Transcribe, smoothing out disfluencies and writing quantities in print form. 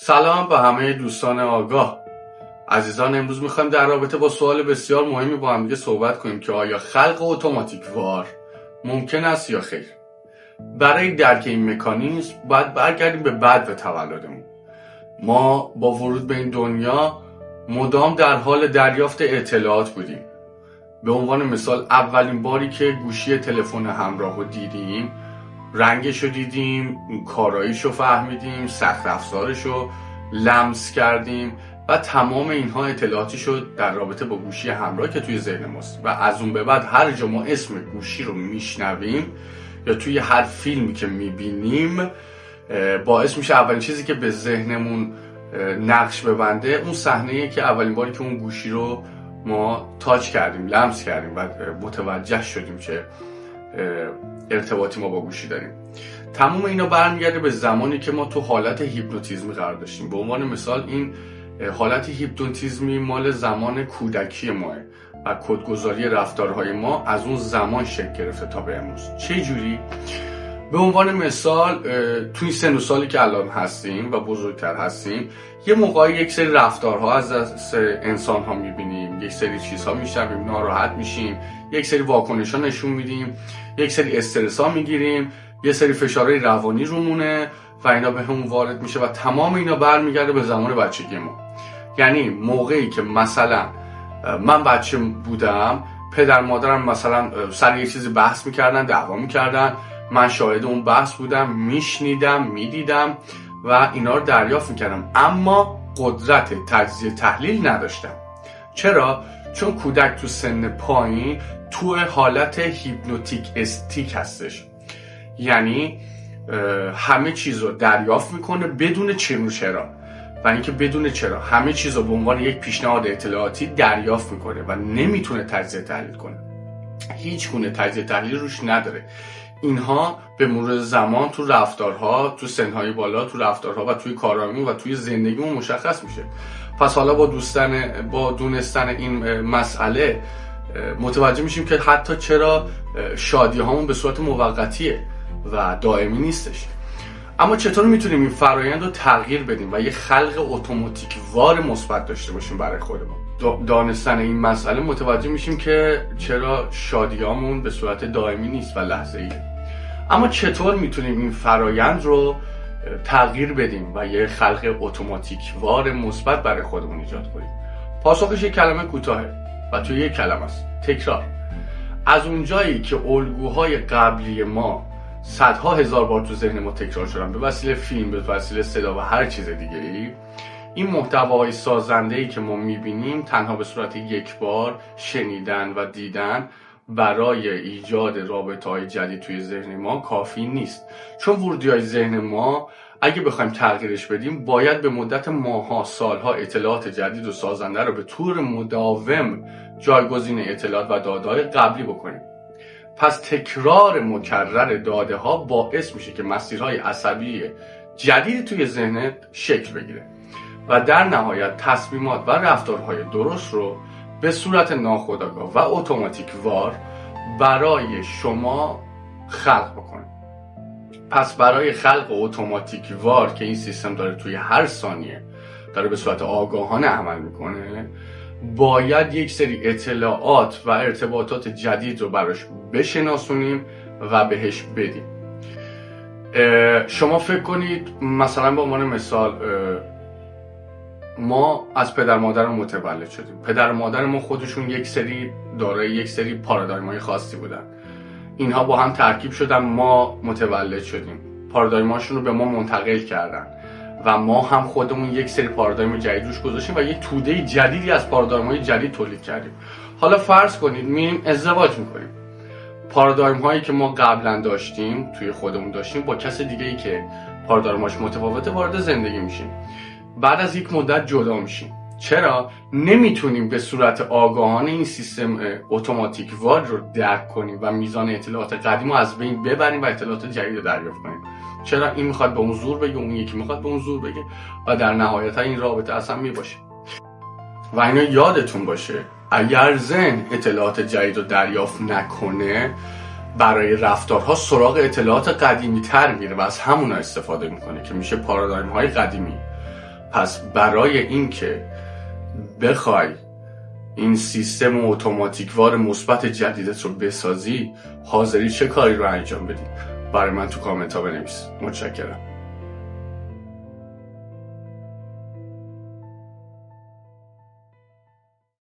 سلام به همه دوستان آگاه. عزیزان، امروز میخوایم در رابطه با سوال بسیار مهمی با هم دیگه صحبت کنیم که آیا خلق اتوماتیک وار ممکن است یا خیر. برای درک این مکانیزم باید برگردیم به بدو تولدمون. ما با ورود به این دنیا مدام در حال دریافت اطلاعات بودیم. به عنوان مثال اولین باری که گوشی تلفن همراه رو دیدیم، رنگش رو دیدیم، کاراییش رو فهمیدیم، سخت افزارش رو لمس کردیم و تمام اینها اطلاعاتی شد در رابطه با گوشی همراه که توی ذهن ماست و از اون به بعد هر جا ما اسم گوشی رو میشنویم یا توی هر فیلمی که میبینیم باعث میشه اولین چیزی که به ذهنمون نقش ببنده اون صحنه‌ایه که اولین باری که اون گوشی رو ما تاچ کردیم، لمس کردیم و متوجه شدیم که ارتباطی ما با گوشی داریم. تمام اینا برمیگرده به زمانی که ما تو حالت هیپنوتیزمی قرار داشتیم. به عنوان مثال این حالت هیپنوتیزمی مال زمان کودکی ماه و کدگذاری رفتارهای ما از اون زمان شکل گرفته تا به امروز. چه جوری؟ به عنوان مثال توی سن و سالی که الان هستیم و بزرگتر هستیم، یه موقعی یک سری رفتارها از انسان ها میبینیم، یک سری چیزها میشنویم، ناراحت میشیم، یک سری واکنش ها نشون میدیم، یک سری استرس ها میگیریم، یه سری فشارهای روانی رومونه و اینا به همون وارد میشه و تمام اینا برمیگرده به زمان بچگی ما. یعنی موقعی که مثلا من بچه بودم، پدر مادرم مثلا سر یه چیزی بحث میکردن، دعوا میکردن، من شاهد اون بحث بودم، میشنیدم، میدیدم و اینا رو دریافت میکردم، اما قدرت تجزیه تحلیل نداشتم. چرا؟ چون کودک تو سن پایین تو حالت هیپنوتیک استیک هستش، یعنی همه چیز رو دریافت میکنه بدون چون و چرا، و اینکه بدون چرا همه چیز رو به عنوان یک پیشنهاد اطلاعاتی دریافت میکنه و نمیتونه تجزیه تحلیل کنه، هیچ گونه تجزیه تحلیل روش نداره. اینها به مرور زمان تو رفتارها، تو سنهای بالا، تو رفتارها و توی کارامون و توی زندگیمون مشخص میشه. پس حالا با دونستن این مسئله متوجه میشیم که حتی چرا شادی هامون به صورت موقتیه و دائمی نیستش. اما چطور میتونیم این فرایند رو تغییر بدیم و یه خلق اتوماتیک وار مثبت داشته باشیم برای خودمون؟ دانستن این مسئله متوجه میشیم که چرا شادیامون به صورت دائمی نیست و لحظه‌ایه. اما چطور میتونیم این فرایند رو تغییر بدیم و یه خلق اتوماتیک وار مثبت برای خودمون ایجاد کنیم؟ پاسخش یک کلمه کوتاهه و توی یک کلمه است: تکرار. از اونجایی که الگوهای قبلی ما صدها هزار بار تو ذهن ما تکرار شدن به وسیله فیلم، به وسیله صدا و هر چیز دیگه‌ای، این محتواهای سازنده‌ای که ما می‌بینیم تنها به صورت یک بار شنیدن و دیدن برای ایجاد رابطه‌های جدید توی ذهن ما کافی نیست. چون ورودی‌های ذهن ما اگه بخوایم تغییرش بدیم باید به مدت ماه‌ها، سال‌ها اطلاعات جدید و سازنده رو به طور مداوم جایگزین اطلاعات و داده‌های قبلی بکنیم. پس تکرار مکرر داده ها باعث میشه که مسیرهای عصبی جدید توی ذهنت شکل بگیره و در نهایت تصمیمات و رفتارهای درست رو به صورت ناخودآگاه و اتوماتیک وار برای شما خلق بکنه. پس برای خلق اتوماتیک وار که این سیستم داره توی هر ثانیه داره به صورت آگاهانه عمل میکنه، باید یک سری اطلاعات و ارتباطات جدید رو براش بشناسونیم و بهش بدیم. شما فکر کنید مثلا به عنوان مثال ما از پدر مادر متولد شدیم. پدر مادر ما خودشون دارای یک سری پارادایم‌های خاصی بودن. اینها با هم ترکیب شدن، ما متولد شدیم. پارادایم‌هاشون رو به ما منتقل کردن و ما هم خودمون یک سری پارادایم جدید روش گذاشتیم و یک توده جدیدی از پارادایم‌های جدید تولید کردیم. حالا فرض کنید میریم ازدواج میکنیم. پارادایم‌هایی که ما قبلا داشتیم توی خودمون داشتیم با کس دیگه‌ای که پارادایمش متفاوته وارد زندگی میشیم. بعد از یک مدت جدا میشیم. چرا؟ نمیتونیم به صورت آگاهانه این سیستم اتوماتیک وار رو درک کنیم و میزان اطلاعات قدیم رو از بین ببریم و اطلاعات جدید رو دریافت کنیم. چرا؟ این میخواد به اون زور بگه، اون یکی میخواد به اون زور بگه و در نهایت این رابطه اصلا میباشه. و اینا یادتون باشه اگر ذهن اطلاعات جدید رو دریافت نکنه برای رفتارها سراغ اطلاعات قدیمی تر میره و از همونا استفاده میکنه که میشه پارادایم های قدیمی. پس برای این که بخوای این سیستم اتوماتیکوار مثبت جدیدت رو بسازی، حاضری چه کاری رو انجام بدی؟ برای من تو کامنت ها بنویس. متشکرم.